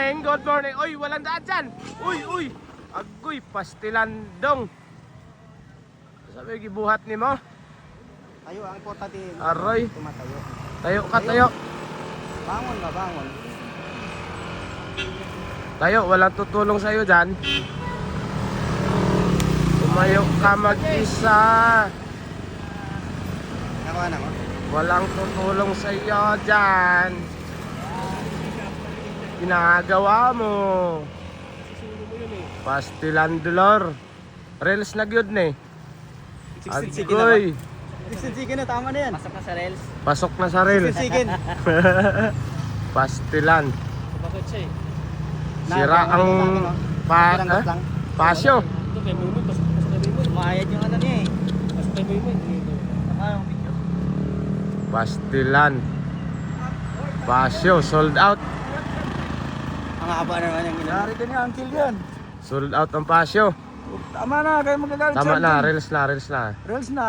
morning, good morning. Uy, walang daan dyan. Uy. Agoy, pastilandong. Sabi, gibuhat ni mo. Tayo, ang importante. Aroy. Tumatayo. Tayo ka, tayo. Bangon ba, bangon. Tayo, walang tutulong sa'yo dyan. Tumayo ka mag-isa. Nakuha na ko. Walang tutulong sa'yo dyan. Ginagawa mo. Pastilandolor. Reels na gyud ni. Agoy. 16 chicken na, tama na yan. Pasok na sa rails. Pasok na sa reels. 16 chicken. Pastilan. Bakit siya eh? Sira ang pasyo. Ito kay Mumoy, pas kay Mumoy. Mayad yung ano niya eh. Pas kay Mumoy. Anong video? Pastilan. Pasyo, sold out. Ang haba naman yung ginagawa. Narito niya, ang kill yan. Sold out ang pasyo. Tama na, kayo magagalit. Tama na, reels na. Reels na.